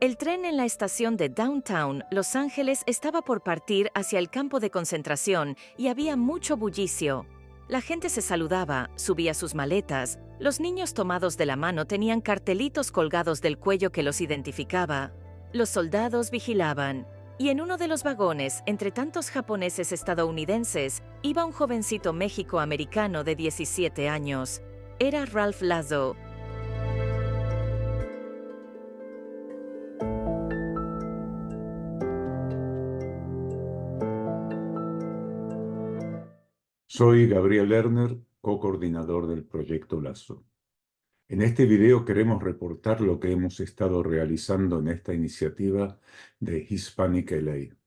El tren en la estación de Downtown, Los Ángeles, estaba por partir hacia el campo de concentración y había mucho bullicio. La gente se saludaba, subía sus maletas, los niños tomados de la mano tenían cartelitos colgados del cuello que los identificaba. Los soldados vigilaban, y en uno de los vagones, entre tantos japoneses estadounidenses, iba un jovencito méxico-americano de 17 años. Era Ralph Lazo. Soy Gabriel Lerner, co-coordinador del Proyecto Lazo. En este video queremos reportar lo que hemos estado realizando en esta iniciativa de Hispanic LA,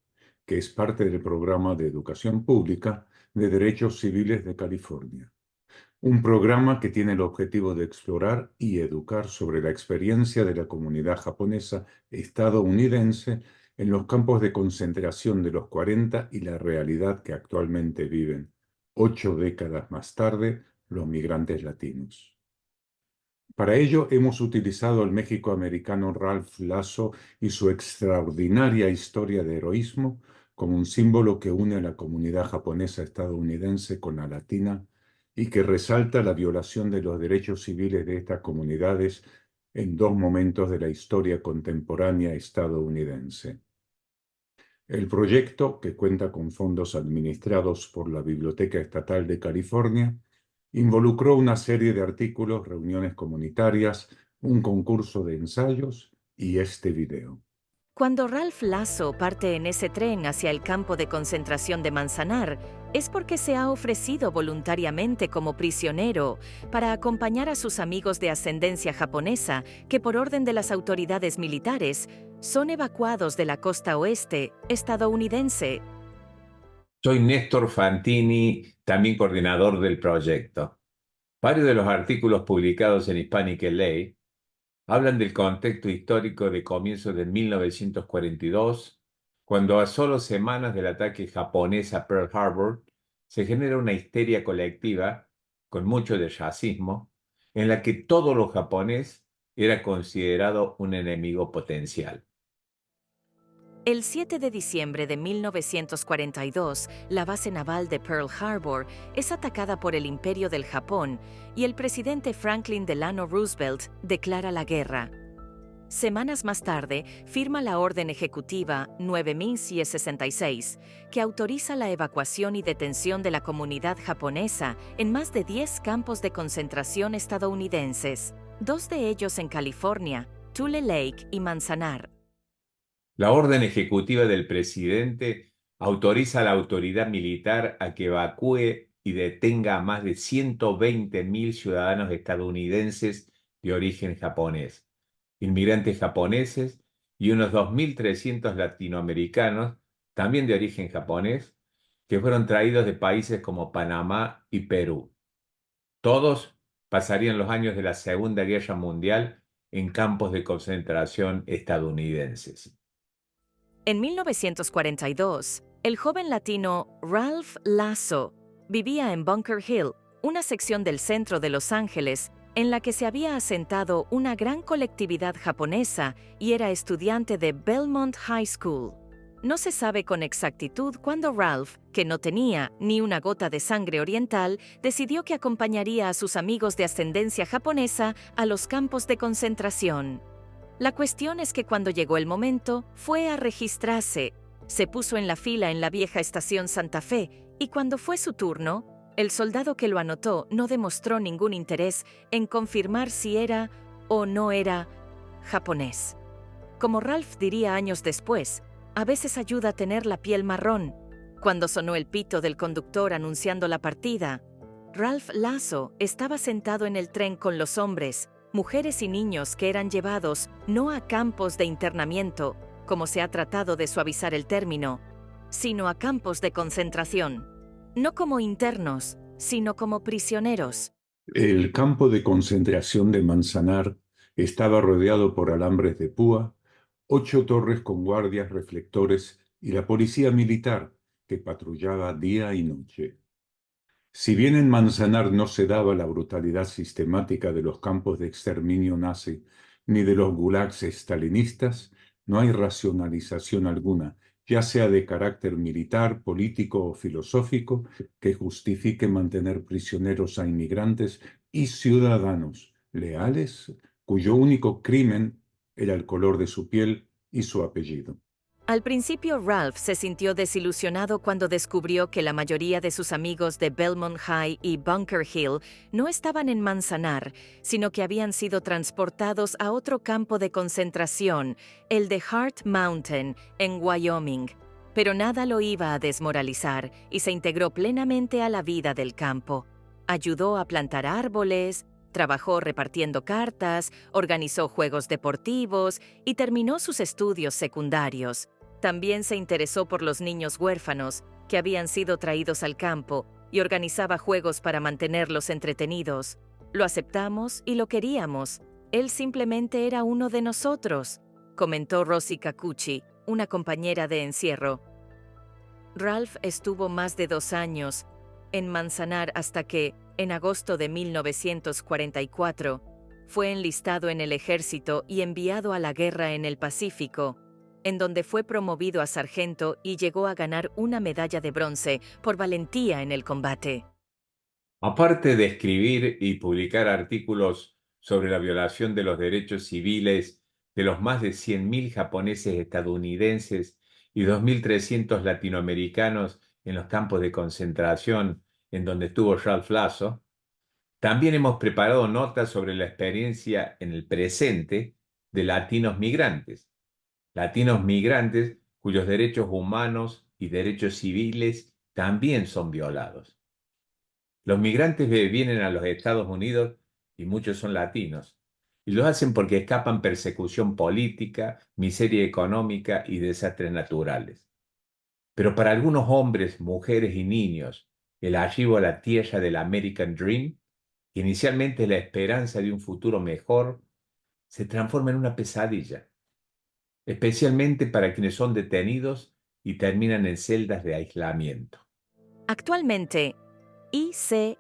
que es parte del programa de educación pública de derechos civiles de California. Un programa que tiene el objetivo de explorar y educar sobre la experiencia de la comunidad japonesa estadounidense en los campos de concentración de los 40 y la realidad que actualmente viven, 8 décadas más tarde, los migrantes latinos. Para ello hemos utilizado al méxico-americano Ralph Lazo y su extraordinaria historia de heroísmo como un símbolo que une a la comunidad japonesa estadounidense con la latina y que resalta la violación de los derechos civiles de estas comunidades en dos momentos de la historia contemporánea estadounidense. El proyecto, que cuenta con fondos administrados por la Biblioteca Estatal de California, involucró una serie de artículos, reuniones comunitarias, un concurso de ensayos y este video. Cuando Ralph Lazo parte en ese tren hacia el campo de concentración de Manzanar, es porque se ha ofrecido voluntariamente como prisionero para acompañar a sus amigos de ascendencia japonesa que, por orden de las autoridades militares, son evacuados de la costa oeste estadounidense. Soy Néstor Fantini, también coordinador del proyecto. Varios de los artículos publicados en Hispanic LA hablan del contexto histórico de comienzos de 1942, cuando a solo semanas del ataque japonés a Pearl Harbor se genera una histeria colectiva, con mucho de racismo, en la que todo lo japonés era considerado un enemigo potencial. El 7 de diciembre de 1942, la base naval de Pearl Harbor es atacada por el Imperio del Japón y el presidente Franklin Delano Roosevelt declara la guerra. Semanas más tarde, firma la Orden Ejecutiva 9066, que autoriza la evacuación y detención de la comunidad japonesa en más de 10 campos de concentración estadounidenses, 2 de ellos en California, Tule Lake y Manzanar. La orden ejecutiva del presidente autoriza a la autoridad militar a que evacúe y detenga a más de 120.000 ciudadanos estadounidenses de origen japonés, inmigrantes japoneses y unos 2.300 latinoamericanos, también de origen japonés, que fueron traídos de países como Panamá y Perú. Todos pasarían los años de la Segunda Guerra Mundial en campos de concentración estadounidenses. En 1942, el joven latino Ralph Lazo vivía en Bunker Hill, una sección del centro de Los Ángeles, en la que se había asentado una gran colectividad japonesa y era estudiante de Belmont High School. No se sabe con exactitud cuándo Ralph, que no tenía ni una gota de sangre oriental, decidió que acompañaría a sus amigos de ascendencia japonesa a los campos de concentración. La cuestión es que cuando llegó el momento, fue a registrarse. Se puso en la fila en la vieja estación Santa Fe y cuando fue su turno, el soldado que lo anotó no demostró ningún interés en confirmar si era o no era japonés. Como Ralph diría años después, a veces ayuda a tener la piel marrón. Cuando sonó el pito del conductor anunciando la partida, Ralph Lazo estaba sentado en el tren con los hombres, mujeres y niños que eran llevados no a campos de internamiento, como se ha tratado de suavizar el término, sino a campos de concentración. No como internos, sino como prisioneros. El campo de concentración de Manzanar estaba rodeado por alambres de púa, 8 torres con guardias reflectores y la policía militar que patrullaba día y noche. Si bien en Manzanar no se daba la brutalidad sistemática de los campos de exterminio nazi ni de los gulags estalinistas, No hay racionalización alguna, ya sea de carácter militar, político o filosófico, que justifique mantener prisioneros a inmigrantes y ciudadanos leales, cuyo único crimen era el color de su piel y su apellido. Al principio, Ralph se sintió desilusionado cuando descubrió que la mayoría de sus amigos de Belmont High y Bunker Hill no estaban en Manzanar, sino que habían sido transportados a otro campo de concentración, el de Heart Mountain, en Wyoming. Pero nada lo iba a desmoralizar y se integró plenamente a la vida del campo. Ayudó a plantar árboles, trabajó repartiendo cartas, organizó juegos deportivos y terminó sus estudios secundarios. También se interesó por los niños huérfanos que habían sido traídos al campo y organizaba juegos para mantenerlos entretenidos. Lo aceptamos y lo queríamos. Él simplemente era uno de nosotros, comentó Rosie Kikuchi, una compañera de encierro. Ralph estuvo más de 2 años en Manzanar hasta que, en agosto de 1944, fue enlistado en el ejército y enviado a la guerra en el Pacífico, en donde fue promovido a sargento y llegó a ganar una medalla de bronce por valentía en el combate. Aparte de escribir y publicar artículos sobre la violación de los derechos civiles de los más de 100.000 japoneses estadounidenses y 2.300 latinoamericanos en los campos de concentración en donde estuvo Ralph Lasso, también hemos preparado notas sobre la experiencia en el presente de latinos migrantes cuyos derechos humanos y derechos civiles también son violados. Los migrantes vienen a los Estados Unidos y muchos son latinos, y lo hacen porque escapan persecución política, miseria económica y desastres naturales. Pero para algunos hombres, mujeres y niños, el arribo a la tierra del American Dream, que inicialmente es la esperanza de un futuro mejor, se transforma en una pesadilla, especialmente para quienes son detenidos y terminan en celdas de aislamiento. Actualmente, ICE,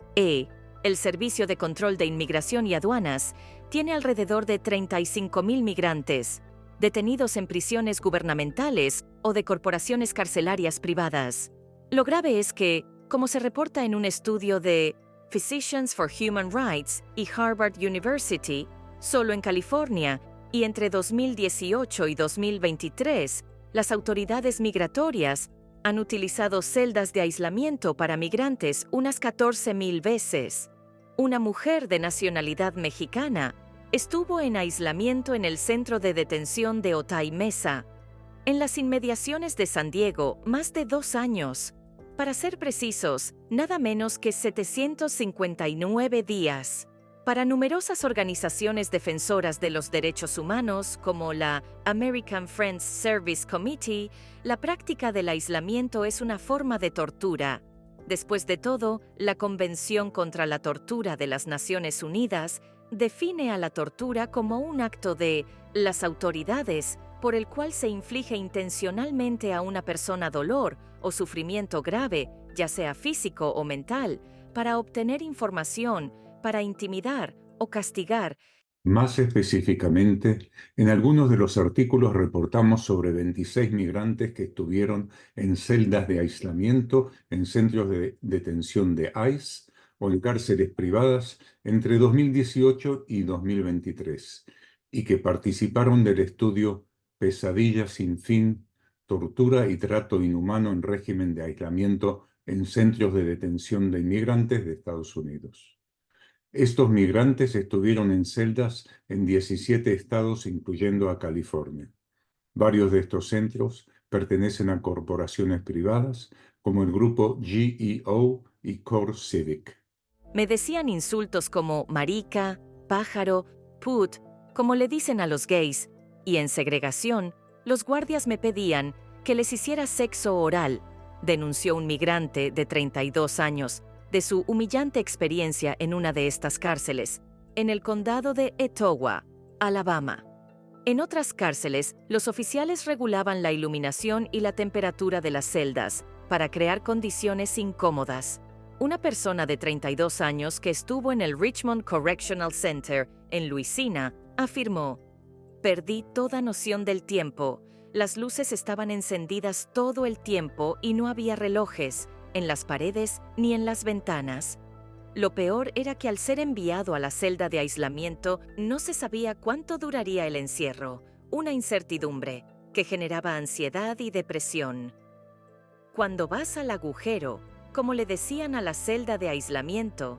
el Servicio de Control de Inmigración y Aduanas, tiene alrededor de 35.000 migrantes, detenidos en prisiones gubernamentales o de corporaciones carcelarias privadas. Lo grave es que, como se reporta en un estudio de Physicians for Human Rights y Harvard University, solo en California, y entre 2018 y 2023, las autoridades migratorias han utilizado celdas de aislamiento para migrantes unas 14.000 veces. Una mujer de nacionalidad mexicana estuvo en aislamiento en el centro de detención de Otay Mesa, en las inmediaciones de San Diego, más de 2 años. Para ser precisos, nada menos que 759 días. Para numerosas organizaciones defensoras de los derechos humanos, como la American Friends Service Committee, la práctica del aislamiento es una forma de tortura. Después de todo, la Convención contra la Tortura de las Naciones Unidas define a la tortura como un acto de las autoridades por el cual se inflige intencionalmente a una persona dolor o sufrimiento grave, ya sea físico o mental, para obtener información, para intimidar o castigar. Más específicamente, en algunos de los artículos reportamos sobre 26 migrantes que estuvieron en celdas de aislamiento en centros de detención de ICE o en cárceles privadas entre 2018 y 2023, y que participaron del estudio Pesadilla sin fin, tortura y trato inhumano en régimen de aislamiento en centros de detención de inmigrantes de Estados Unidos. Estos migrantes estuvieron en celdas en 17 estados, incluyendo a California. Varios de estos centros pertenecen a corporaciones privadas, como el grupo GEO y Core Civic. Me decían insultos como marica, pájaro, put, como le dicen a los gays, y en segregación, los guardias me pedían que les hiciera sexo oral, denunció un migrante de 32 años, de su humillante experiencia en una de estas cárceles, en el condado de Etowah, Alabama. En otras cárceles, los oficiales regulaban la iluminación y la temperatura de las celdas para crear condiciones incómodas. Una persona de 32 años que estuvo en el Richmond Correctional Center, en Louisiana, afirmó: Perdí toda noción del tiempo. Las luces estaban encendidas todo el tiempo y no había relojes, en las paredes ni en las ventanas. Lo peor era que al ser enviado a la celda de aislamiento, no se sabía cuánto duraría el encierro, una incertidumbre que generaba ansiedad y depresión. Cuando vas al agujero, como le decían a la celda de aislamiento,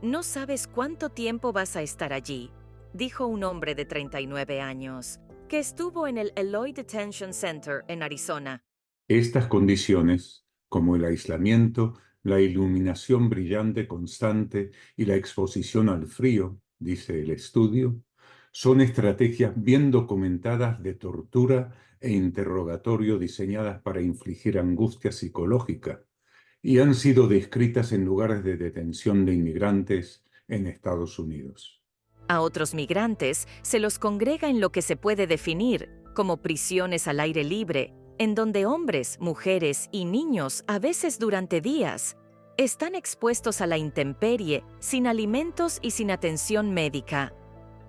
no sabes cuánto tiempo vas a estar allí, dijo un hombre de 39 años, que estuvo en el Eloy Detention Center en Arizona. Estas condiciones, como el aislamiento, la iluminación brillante constante y la exposición al frío, dice el estudio, son estrategias bien documentadas de tortura e interrogatorio diseñadas para infligir angustia psicológica y han sido descritas en lugares de detención de inmigrantes en Estados Unidos. A otros migrantes se los congrega en lo que se puede definir como prisiones al aire libre, en donde hombres, mujeres y niños, a veces durante días, están expuestos a la intemperie, sin alimentos y sin atención médica.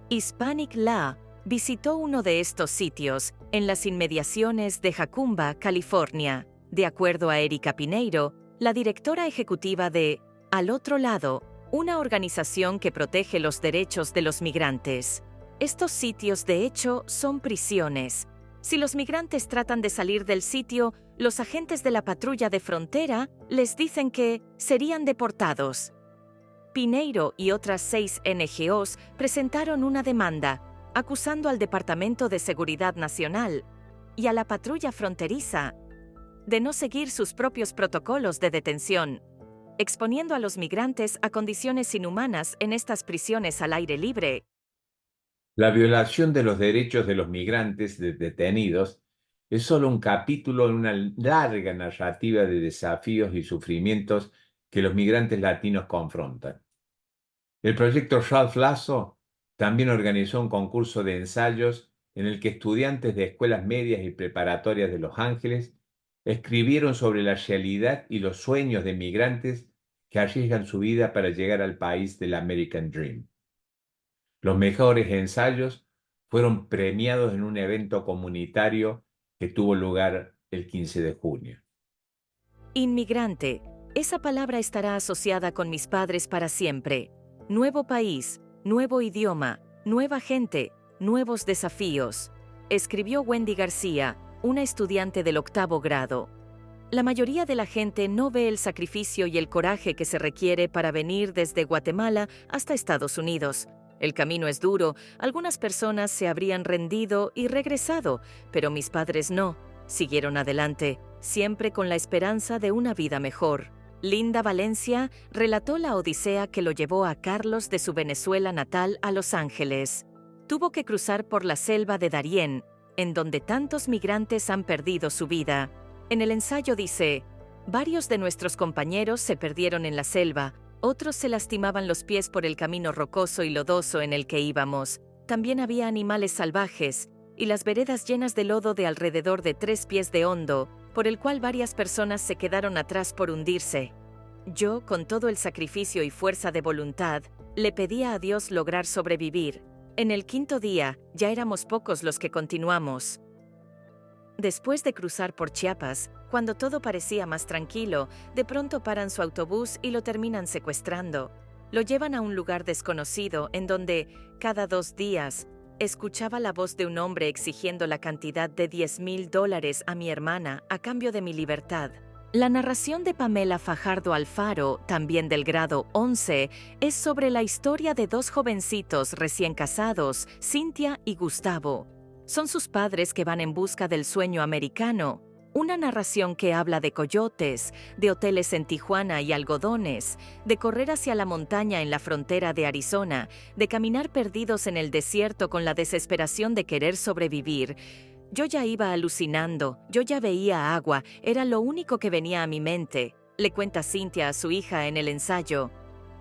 Hispanic Law visitó uno de estos sitios en las inmediaciones de Jacumba, California. De acuerdo a Erika Pineiro, la directora ejecutiva de Al Otro Lado, una organización que protege los derechos de los migrantes. Estos sitios, de hecho, son prisiones. Si los migrantes tratan de salir del sitio, los agentes de la patrulla de frontera les dicen que serían deportados. Pineiro y otras 6 NGOs presentaron una demanda, acusando al Departamento de Seguridad Nacional y a la patrulla fronteriza de no seguir sus propios protocolos de detención, exponiendo a los migrantes a condiciones inhumanas en estas prisiones al aire libre. La violación de los derechos de los migrantes detenidos es solo un capítulo en una larga narrativa de desafíos y sufrimientos que los migrantes latinos confrontan. El proyecto Ralph Lasso también organizó un concurso de ensayos en el que estudiantes de escuelas medias y preparatorias de Los Ángeles escribieron sobre la realidad y los sueños de migrantes que arriesgan su vida para llegar al país del American Dream. Los mejores ensayos fueron premiados en un evento comunitario que tuvo lugar el 15 de junio. Inmigrante, esa palabra estará asociada con mis padres para siempre. Nuevo país, nuevo idioma, nueva gente, nuevos desafíos, escribió Wendy García, una estudiante del 8º grado. La mayoría de la gente no ve el sacrificio y el coraje que se requiere para venir desde Guatemala hasta Estados Unidos. El camino es duro, algunas personas se habrían rendido y regresado, pero mis padres no. Siguieron adelante, siempre con la esperanza de una vida mejor. Linda Valencia relató la odisea que lo llevó a Carlos de su Venezuela natal a Los Ángeles. Tuvo que cruzar por la selva de Darién, en donde tantos migrantes han perdido su vida. En el ensayo dice, varios de nuestros compañeros se perdieron en la selva, otros se lastimaban los pies por el camino rocoso y lodoso en el que íbamos. También había animales salvajes y las veredas llenas de lodo de alrededor de 3 pies de hondo, por el cual varias personas se quedaron atrás por hundirse. Yo, con todo el sacrificio y fuerza de voluntad, le pedía a Dios lograr sobrevivir. En el 5.º día, ya éramos pocos los que continuamos. Después de cruzar por Chiapas, cuando todo parecía más tranquilo, de pronto paran su autobús y lo terminan secuestrando. Lo llevan a un lugar desconocido en donde, cada 2 días, escuchaba la voz de un hombre exigiendo la cantidad de $10,000 a mi hermana a cambio de mi libertad. La narración de Pamela Fajardo Alfaro, también del grado 11, es sobre la historia de 2 jovencitos recién casados, Cintia y Gustavo. Son sus padres que van en busca del sueño americano. Una narración que habla de coyotes, de hoteles en Tijuana y algodones, de correr hacia la montaña en la frontera de Arizona, de caminar perdidos en el desierto con la desesperación de querer sobrevivir. Yo ya iba alucinando, yo ya veía agua, era lo único que venía a mi mente, le cuenta Cintia a su hija en el ensayo.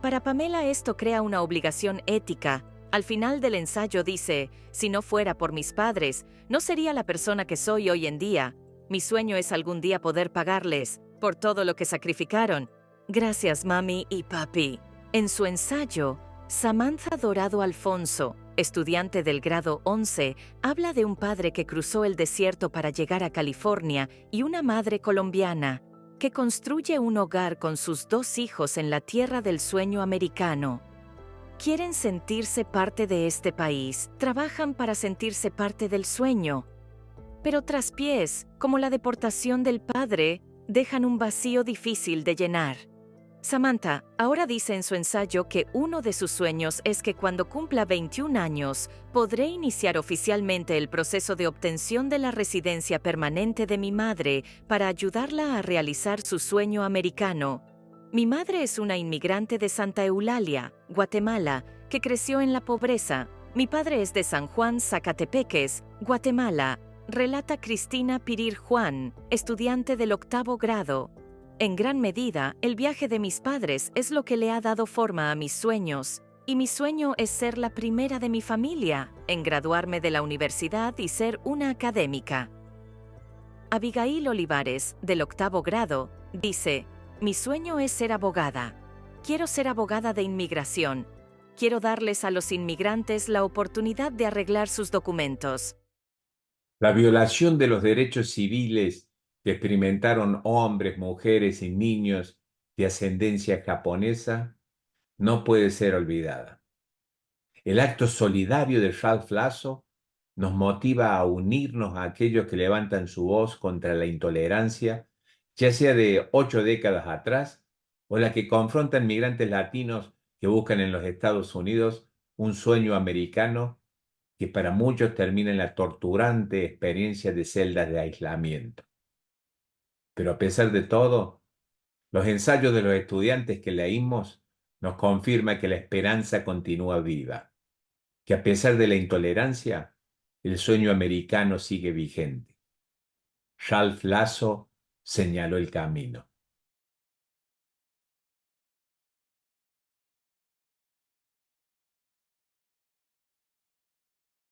Para Pamela esto crea una obligación ética. Al final del ensayo dice, si no fuera por mis padres, no sería la persona que soy hoy en día. Mi sueño es algún día poder pagarles por todo lo que sacrificaron. Gracias, mami y papi. En su ensayo, Samantha Dorado Alfonso, estudiante del grado 11, habla de un padre que cruzó el desierto para llegar a California y una madre colombiana que construye un hogar con sus 2 hijos en la tierra del sueño americano. Quieren sentirse parte de este país, trabajan para sentirse parte del sueño. Pero traspiés, como la deportación del padre, dejan un vacío difícil de llenar. Samantha ahora dice en su ensayo que uno de sus sueños es que cuando cumpla 21 años, podré iniciar oficialmente el proceso de obtención de la residencia permanente de mi madre para ayudarla a realizar su sueño americano. Mi madre es una inmigrante de Santa Eulalia, Guatemala, que creció en la pobreza. Mi padre es de San Juan, Zacatepeques, Guatemala, relata Cristina Pirir Juan, estudiante del 8º grado. En gran medida, el viaje de mis padres es lo que le ha dado forma a mis sueños, y mi sueño es ser la primera de mi familia en graduarme de la universidad y ser una académica. Abigail Olivares, del 8º grado, dice: mi sueño es ser abogada. Quiero ser abogada de inmigración. Quiero darles a los inmigrantes la oportunidad de arreglar sus documentos. La violación de los derechos civiles que experimentaron hombres, mujeres y niños de ascendencia japonesa no puede ser olvidada. El acto solidario de Ralph Lasso nos motiva a unirnos a aquellos que levantan su voz contra la intolerancia, ya sea de 8 décadas atrás o la que confrontan migrantes latinos que buscan en los Estados Unidos un sueño americano que para muchos termina en la torturante experiencia de celdas de aislamiento. Pero a pesar de todo, los ensayos de los estudiantes que leímos nos confirman que la esperanza continúa viva, que a pesar de la intolerancia, el sueño americano sigue vigente. Ralph Lasso señaló el camino.